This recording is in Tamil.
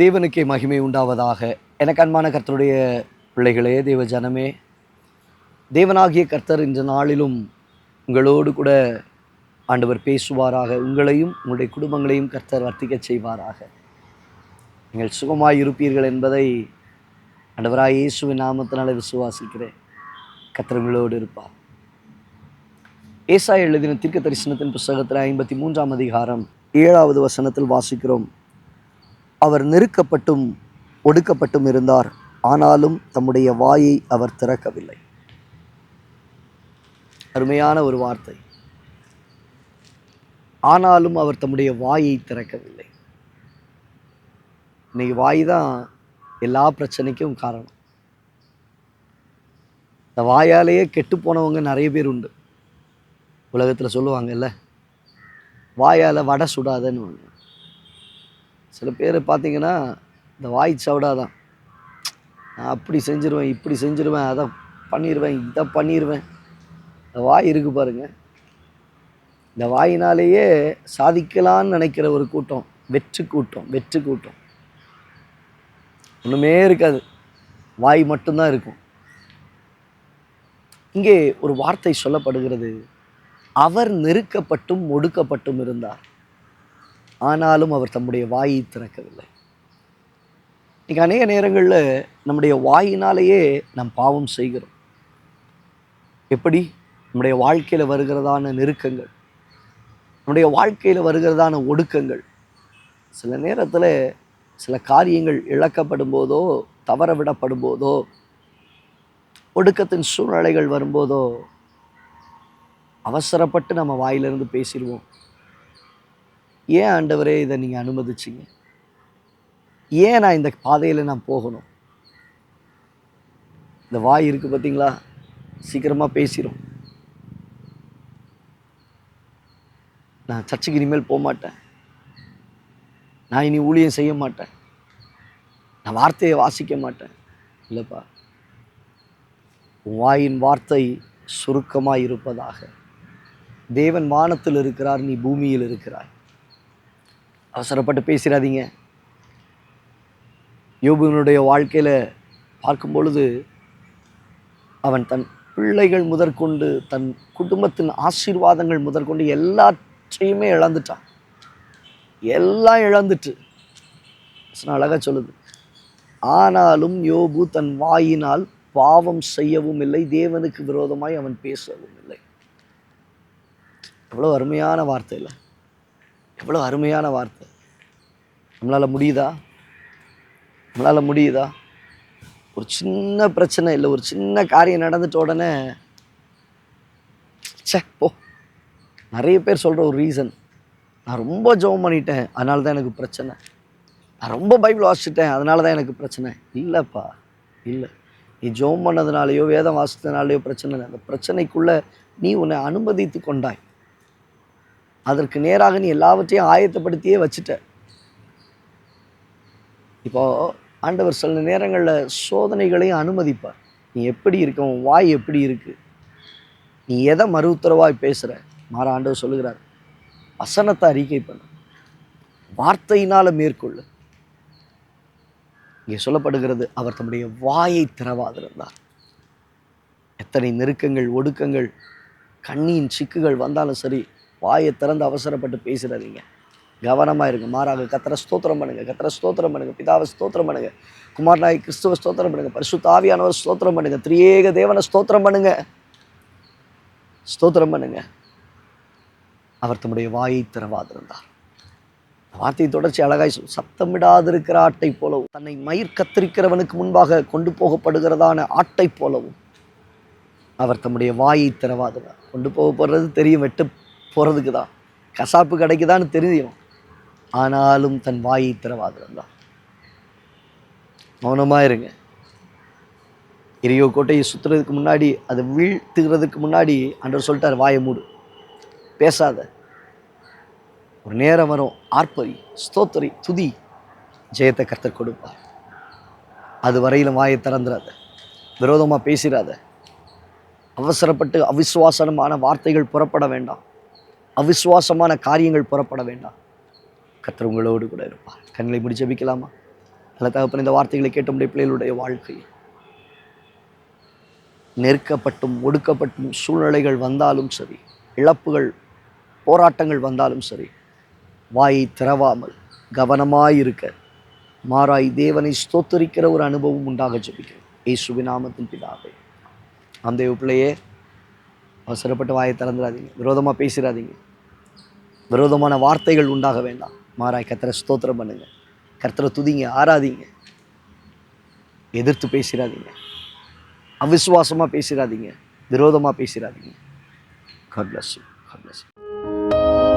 தேவனுக்கே மகிமை உண்டாவதாக. எனக்கு அன்பான கர்த்தருடைய பிள்ளைகளே, தேவ ஜனமே, தேவனாகிய கர்த்தர் இந்த நாளிலும் உங்களோடு கூட ஆண்டவர் பேசுவாராக. உங்களையும் உங்களுடைய குடும்பங்களையும் கர்த்தர் வர்த்திக்க செய்வாராக. நீங்கள் சுகமாய் இருப்பீர்கள் என்பதை ஆண்டவராய் இயேசுவின் நாமத்தினால விசுவாசிக்கிறேன். கர்த்தர் உங்களோடு இருப்பார். ஏசாயா எழுதின தீர்க்க தரிசனத்தின் புஸ்தகத்தில் 53ஆம் அதிகாரம் 7வது வசனத்தில் வாசிக்கிறோம். அவர் நெருக்கப்பட்டும் ஒடுக்கப்பட்டும் இருந்தார், ஆனாலும் தம்முடைய வாயை அவர் திறக்கவில்லை. அருமையான ஒரு வார்த்தை. ஆனாலும் அவர் தம்முடைய வாயை திறக்கவில்லை. இன்னைக்கு வாய் தான் எல்லா பிரச்சனைக்கும் காரணம். இந்த வாயாலேயே கெட்டு போனவங்க நிறைய பேர் உண்டு. உலகத்தில் சொல்லுவாங்கல்ல, வாயால் வடை சுடாதன்னு. சில பேர் பார்த்தீங்கன்னா இந்த வாய் சவுடாதான். நான் அப்படி செஞ்சிருவேன், இப்படி செஞ்சிருவேன், அதை பண்ணிடுவேன், இதை பண்ணிடுவேன். இந்த வாய் இருக்குது பாருங்க, இந்த வாயினாலேயே சாதிக்கலான்னு நினைக்கிற ஒரு கூட்டம், வெற்றி கூட்டம். ஒன்றுமே இருக்காது, வாய் மட்டும்தான் இருக்கும். இங்கே ஒரு வார்த்தை சொல்லப்படுகிறது, அவர் நெருக்கப்பட்டும் ஒடுக்கப்பட்டும் இருந்தார், ஆனாலும் அவர் தம்முடைய வாயை திறக்கவில்லை. இன்றைக்கி அநேக நேரங்களில் நம்முடைய வாயினாலேயே நாம் பாவம் செய்கிறோம். எப்படி? நம்முடைய வாழ்க்கையில் வருகிறதான நெருக்கங்கள், நம்முடைய வாழ்க்கையில் வருகிறதான ஒடுக்கங்கள், சில நேரத்தில் சில காரியங்கள் இழக்கப்படும் போதோ, தவற விடப்படும் போதோ, ஒடுக்கத்தின் சூழ்நிலைகள் வரும்போதோ அவசரப்பட்டு நம்ம வாயிலிருந்து பேசிடுவோம். ஏன் ஆண்டவரே இதை நீங்கள் அனுமதிச்சிங்க? ஏன் நான் இந்த பாதையில் நான் போகணும்? இந்த வாய் இருக்குது பார்த்தீங்களா, சீக்கிரமாக பேசிடும். நான் சர்ச்சுக்கு இனிமேல் போக மாட்டேன், நான் இனி ஊழியம் செய்ய மாட்டேன், நான் வார்த்தையை வாசிக்க மாட்டேன். இல்லைப்பா, உன் வாயின் வார்த்தை சுருக்கமாக இருப்பதாக. தேவன் வானத்தில் இருக்கிறார், நீ பூமியில் இருக்கிறாய். அவசரப்பட்டு பேசிடாதீங்க. யோபுவினுடைய வாழ்க்கையில் பார்க்கும் பொழுது அவன் தன் பிள்ளைகள் முதற்கொண்டு, தன் குடும்பத்தின் ஆசீர்வாதங்கள் முதற்கொண்டு எல்லாத்தையுமே இழந்துட்டான். எல்லாம் இழந்துட்டு அழகாக சொல்லுது, ஆனாலும் யோபு தன் வாயினால் பாவம் செய்யவும் இல்லை, தேவனுக்கு விரோதமாய் அவன் பேசவும் இல்லை. எவ்வளோ அருமையான வார்த்தை இல்லை? எவ்வளோ அருமையான வார்த்தை. நம்மளால் முடியுதா? ஒரு சின்ன பிரச்சனை இல்லை, ஒரு சின்ன காரியம் நடந்துட்ட உடனே போ. நிறைய பேர் சொல்கிற ஒரு ரீசன், நான் ரொம்ப ஜெபம் பண்ணிட்டேன் அதனால தான் எனக்கு பிரச்சனை, நான் ரொம்ப பைபிள் வாசிச்சிட்டேன் அதனால தான் எனக்கு பிரச்சனை. இல்லைப்பா, இல்லை. நீ ஜெபம் பண்ணதுனாலையோ வேதம் வாசித்ததுனாலையோ பிரச்சனை இல்லை. அந்த பிரச்சனைக்குள்ளே நீ உன்னை அனுமதித்து கொண்டாய். அதற்கு நேராக நீ எல்லாவற்றையும் ஆயத்தப்படுத்தியே வச்சுட்ட. இப்போ ஆண்டவர் சில நேரங்களில் சோதனைகளையும் அனுமதிப்பார். நீ எப்படி இருக்க, உன் வாய் எப்படி இருக்கு, நீ எதை மறு உத்தரவாய் பேசுகிற? மாற ஆண்டவர் சொல்லுகிறார், வசனத்தை அறிக்கை பண்ணு, வார்த்தையினால் மேற்கொள்ளு. இங்கே சொல்லப்படுகிறது, அவர் தம்முடைய வாயை திறவாதிருந்தார். எத்தனை நெருக்கங்கள், ஒடுக்கங்கள், கண்ணியின் சிக்குகள் வந்தாலும் சரி, வாயை திறந்து அவசரப்பட்டு பேசுறாதீங்க. கவனமாக இருங்க. மாறாக கர்த்தரை ஸ்தோத்திரம் பண்ணுங்க, பிதாவை ஸ்தோத்திரம் பண்ணுங்க, குமாரனாய் கிறிஸ்துவ ஸ்தோத்திரம் பண்ணுங்க, பரிசுத்த ஆவியானவர் ஸ்தோத்திரம் பண்ணுங்க, திரியேக தேவனை ஸ்தோத்திரம் பண்ணுங்க. அவர் தம்முடைய வாயை திறவாதிருந்தார். வார்த்தை தொடர்ச்சி அழகாய் சத்தமிடாதிருக்கிற ஆட்டை போலவும், தன்னை மயிர் கத்திரிக்கிறவனுக்கு முன்பாக கொண்டு போகப்படுகிறதான ஆட்டை போலவும் அவர் தம்முடைய வாயை திறவாதிருந்தார். கொண்டு போகப்படுறது தெரியும், வெட்டு போகிறதுக்கு தான், கசாப்பு கிடைக்குதான்னு தெரியும், ஆனாலும் தன் வாயை திறவாதிருந்தார். மௌனமாக இருங்க. எரியோ கோட்டையை சுற்றுறதுக்கு முன்னாடி, அதை வீழ்த்துகிறதுக்கு முன்னாடி ஆண்டவர் சொல்லிட்டார், வாயை மூடு, பேசாத. ஒரு நேரம் வரும், ஆர்ப்பரி, ஸ்தோத்திரி, துதி, ஜெயத்தை கர்த்தர் கொடுப்பார். அது வரையிலும் வாயை திறந்துடாத, விரோதமாக பேசிடாத, அவசரப்பட்டு அவிசுவாசமான வார்த்தைகள் புறப்பட வேண்டாம், அவிசுவாசமான காரியங்கள் புறப்பட வேண்டாம். கர்த்தர் உங்களோடு கூட இருப்பார். கண்களை மூடி ஜெபிக்கலாமா? நல்ல தகப்பன், இந்த வார்த்தைகளை கேட்ட உடைய பிள்ளைகளுடைய வாழ்க்கை நெருக்கப்பட்டும் ஒடுக்கப்பட்டும் சூழ்நிலைகள் வந்தாலும் சரி, இழப்புகள் போராட்டங்கள் வந்தாலும் சரி, வாயை திறவாமல் கவனமாயிருக்க மாறாய் தேவனை ஸ்தோத்தரிக்கிற ஒரு அனுபவம் உண்டாக ஜெபிக்கிறேன் இயேசுவின் நாமத்தின் பிதாவே. அந்த பிள்ளையே, அவசரப்பட்டு வாயை திறந்துடாதீங்க, விரோதமாக பேசிடாதீங்க, விரோதமான வார்த்தைகள் உண்டாக வேண்டாம். மாறாய் கர்த்தரை ஸ்தோத்திரம் பண்ணுங்க, கர்த்தரை துதிங்க, ஆராதிங்க. எதிர்த்து பேசிடாதீங்க, அவிசுவாசமாக பேசிடாதீங்க, விரோதமாக பேசிடாதீங்க. God bless you. God bless you.